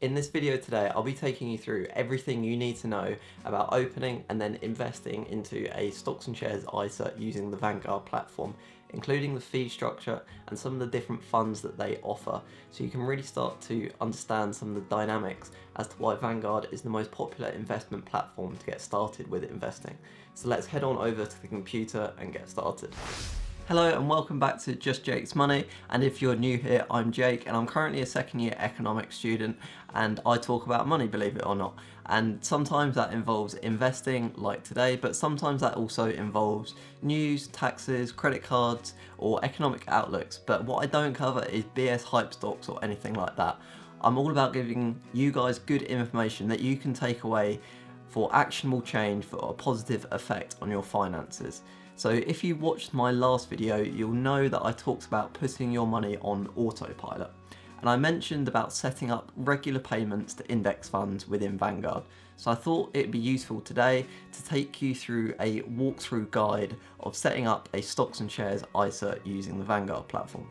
In this video today, I'll be taking you through everything you need to know about opening and then investing into a stocks and shares ISA using the Vanguard platform, including the fee structure and some of the different funds that they offer, so you can really start to understand some of the dynamics as to why Vanguard is the most popular investment platform to get started with investing. So let's head on over to the computer and get started. Hello and welcome back to Just Jake's Money, and if you're new here, I'm Jake and I'm currently a second year economics student and I talk about money, believe it or not, and sometimes that involves investing like today, but sometimes that also involves news, taxes, credit cards or economic outlooks. But what I don't cover is BS hype stocks or anything like that. I'm all about giving you guys good information that you can take away for actionable change for a positive effect on your finances. So if you watched my last video, you'll know that I talked about putting your money on autopilot. And I mentioned about setting up regular payments to index funds within Vanguard. So I thought it'd be useful today to take you through a walkthrough guide of setting up a stocks and shares ISA using the Vanguard platform.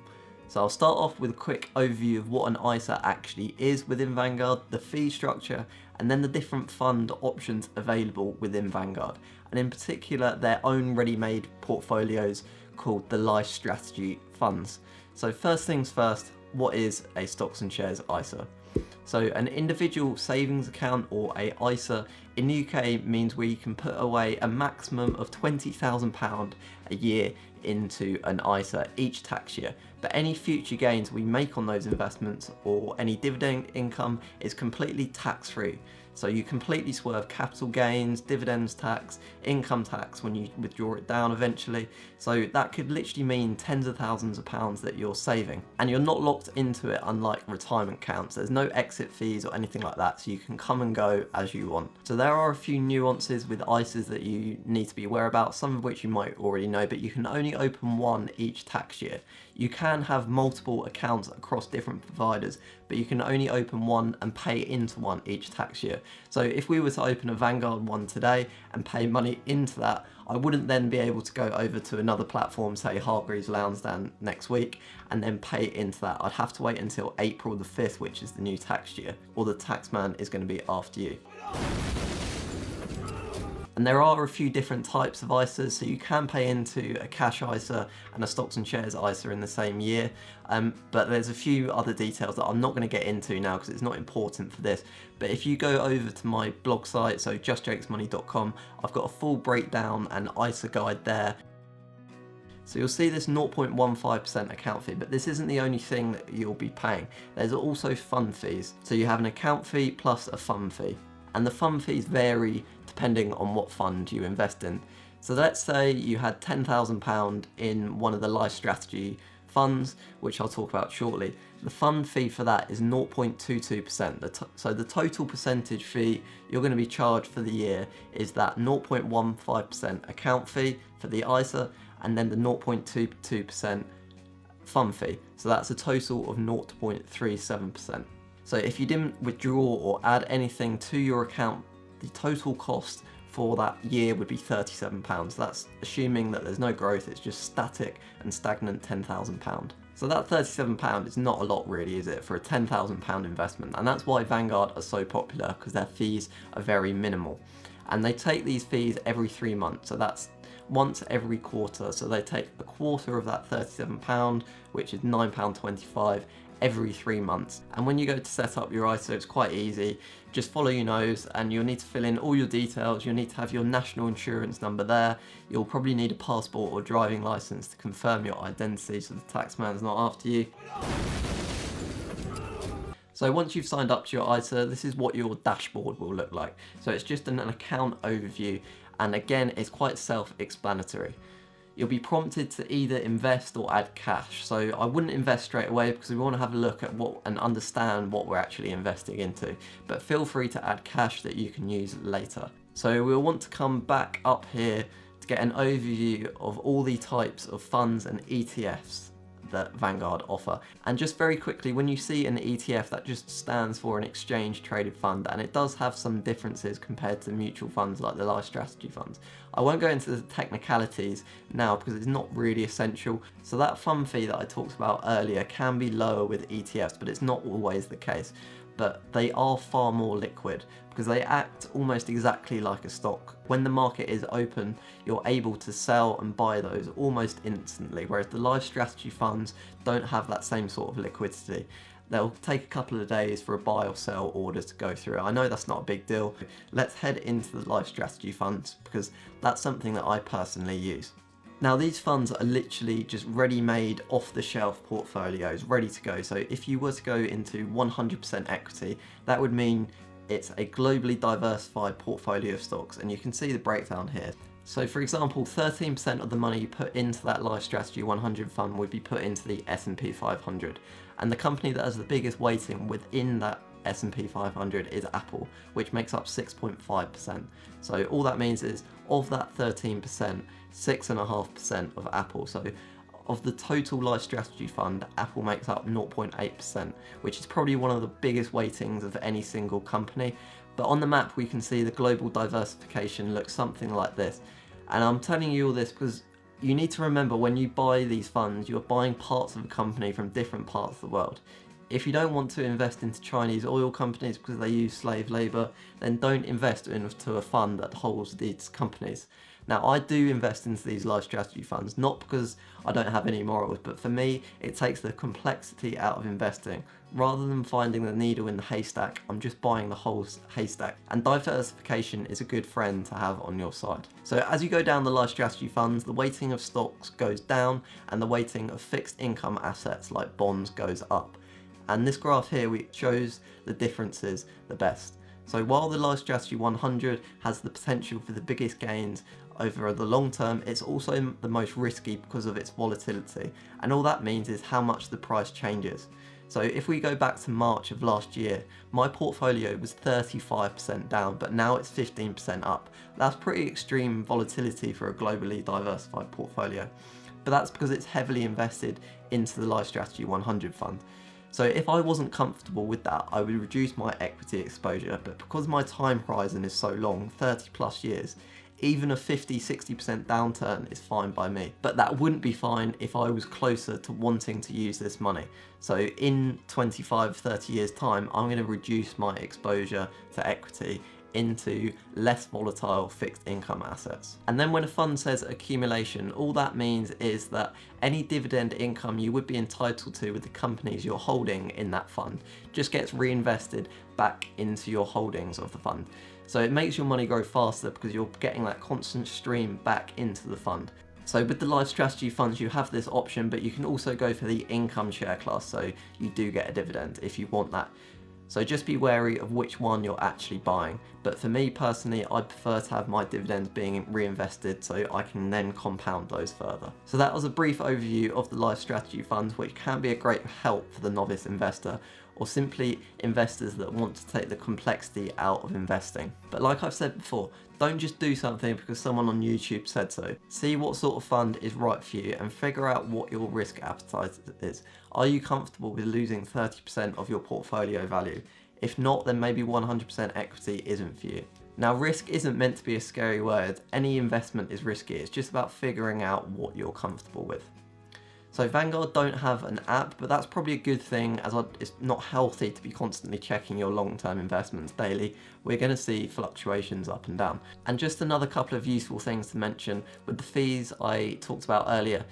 So I'll start off with a quick overview of what an ISA actually is within Vanguard, the fee structure, and then the different fund options available within Vanguard, and in particular their own ready-made portfolios called the Lifestrategy funds. So first things first, what is a stocks and shares ISA? So an individual savings account, or a ISA in the UK, means where you can put away a maximum of £20,000 a year into an ISA each tax year, but any future gains we make on those investments or any dividend income is completely tax-free. So you completely swerve capital gains, dividends tax, income tax when you withdraw it down eventually. So that could literally mean tens of thousands of pounds that you're saving, and you're not locked into it unlike retirement accounts. There's no exit fees or anything like that, so you can come and go as you want. So there are a few nuances with ISAs that you need to be aware about, some of which you might already know, but you can only open one each tax year. You can have multiple accounts across different providers, but you can only open one and pay into one each tax year. So if we were to open a Vanguard one today and pay money into that, I wouldn't then be able to go over to another platform, say Hargreaves Lansdown next week, and then pay into that. I'd have to wait until April the 5th, which is the new tax year, or the tax man is going to be after you. And there are a few different types of ISAs, so you can pay into a cash ISA and a stocks and shares ISA in the same year, but there's a few other details that I'm not going to get into now because it's not important for this. But if you go over to my blog site, so justjakesmoney.com, I've got a full breakdown and ISA guide there. So you'll see this 0.15% account fee, but this isn't the only thing that you'll be paying. There's also fund fees. So you have an account fee plus a fund fee, and the fund fees vary depending on what fund you invest in. So let's say you had £10,000 in one of the Lifestrategy funds, which I'll talk about shortly. The fund fee for that is 0.22%. So the total percentage fee you're going to be charged for the year is that 0.15% account fee for the ISA, and then the 0.22% fund fee. So that's a total of 0.37%. So if you didn't withdraw or add anything to your account, the total cost for that year would be £37. That's assuming that there's no growth, it's just static and stagnant £10,000. So that £37 is not a lot really, is it, for a £10,000 investment? And that's why Vanguard are so popular, because their fees are very minimal. And they take these fees every 3 months, so that's once every quarter. So they take a quarter of that £37, which is £9.25, every 3 months. And when you go to set up your ISA, it's quite easy. Just follow your nose and you'll need to fill in all your details. You'll need to have your national insurance number there. You'll probably need a passport or driving license to confirm your identity so the taxman's not after you. So once you've signed up to your ISA, this is what your dashboard will look like. So it's just an account overview, and again, it's quite self-explanatory. You'll be prompted to either invest or add cash. So I wouldn't invest straight away because we want to have a look at what and understand what we're actually investing into. But feel free to add cash that you can use later. So we'll want to come back up here to get an overview of all the types of funds and ETFs that Vanguard offer. And just very quickly, when you see an ETF, that just stands for an exchange traded fund, and it does have some differences compared to mutual funds like the Lifestrategy funds. I won't go into the technicalities now because it's not really essential. So that fund fee that I talked about earlier can be lower with ETFs, but it's not always the case. but they are far more liquid because they act almost exactly like a stock. When the market is open, you're able to sell and buy those almost instantly, whereas the Lifestrategy funds don't have that same sort of liquidity. They'll take a couple of days for a buy or sell order to go through. I know that's not a big deal. Let's head into the Lifestrategy funds because that's something that I personally use. Now these funds are literally just ready-made, off-the-shelf portfolios, ready to go. So if you were to go into 100% equity, that would mean it's a globally diversified portfolio of stocks, and you can see the breakdown here. So for example, 13% of the money you put into that Lifestrategy 100 fund would be put into the S&P 500. And the company that has the biggest weighting within that S&P 500 is Apple, which makes up 6.5%. So all that means is, of that 13%, 6.5% of Apple. So of the total Lifestrategy fund, Apple makes up 0.8%, which is probably one of the biggest weightings of any single company. But on the map, we can see the global diversification looks something like this. And I'm telling you all this because you need to remember, when you buy these funds, you're buying parts of a company from different parts of the world. If you don't want to invest into Chinese oil companies because they use slave labour, then don't invest into a fund that holds these companies. Now, I do invest into these Lifestrategy funds, not because I don't have any morals, but for me, it takes the complexity out of investing. Rather than finding the needle in the haystack, I'm just buying the whole haystack. And diversification is a good friend to have on your side. So as you go down the Lifestrategy funds, the weighting of stocks goes down and the weighting of fixed income assets like bonds goes up. And this graph here shows the differences the best. So while the Lifestrategy 100 has the potential for the biggest gains over the long term, it's also the most risky because of its volatility. And all that means is how much the price changes. So if we go back to March of last year, my portfolio was 35% down, but now it's 15% up. That's pretty extreme volatility for a globally diversified portfolio. But that's because it's heavily invested into the Lifestrategy 100 fund. So if I wasn't comfortable with that, I would reduce my equity exposure, but because my time horizon is so long, 30 plus years, even a 50-60% downturn is fine by me. But that wouldn't be fine if I was closer to wanting to use this money. So in 25-30 years time, I'm going to reduce my exposure to equity into less volatile fixed income assets. And then when a fund says accumulation, all that means is that any dividend income you would be entitled to with the companies you're holding in that fund just gets reinvested back into your holdings of the fund. So it makes your money grow faster because you're getting that constant stream back into the fund. So with the Lifestrategy funds, you have this option, but you can also go for the income share class, so you do get a dividend if you want that. So just be wary of which one you're actually buying. But for me personally, I prefer to have my dividends being reinvested so I can then compound those further. So that was a brief overview of the Lifestrategy funds, which can be a great help for the novice investor or simply investors that want to take the complexity out of investing. But like I've said before, don't just do something because someone on YouTube said so. See what sort of fund is right for you and figure out what your risk appetite is. Are you comfortable with losing 30% of your portfolio value? If not, then maybe 100% equity isn't for you. Now, risk isn't meant to be a scary word. Any investment is risky. It's just about figuring out what you're comfortable with. So Vanguard don't have an app, but that's probably a good thing, as it's not healthy to be constantly checking your long-term investments daily. We're going to see fluctuations up and down. And just another couple of useful things to mention with the fees I talked about earlier.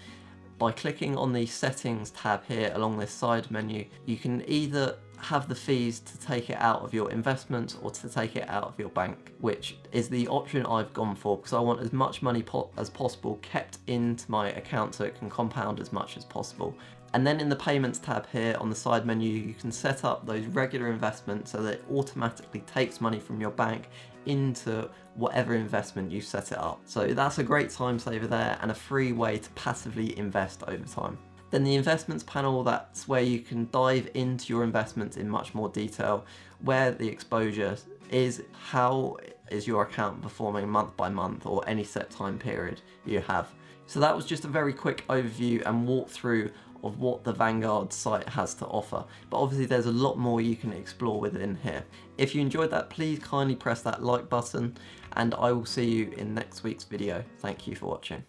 By clicking on the settings tab here along this side menu, you can either have the fees to take it out of your investments or to take it out of your bank, which is the option I've gone for because I want as much money as possible kept into my account so it can compound as much as possible. And then in the payments tab here on the side menu, you can set up those regular investments so that it automatically takes money from your bank into whatever investment you set it up. So that's a great time saver there and a free way to passively invest over time. Then the investments panel, that's where you can dive into your investments in much more detail, where the exposure is, how is your account performing month by month or any set time period you have. So that was just a very quick overview and walkthrough of what the Vanguard site has to offer. But obviously there's a lot more you can explore within here. If you enjoyed that, please kindly press that like button and I will see you in next week's video. Thank you for watching.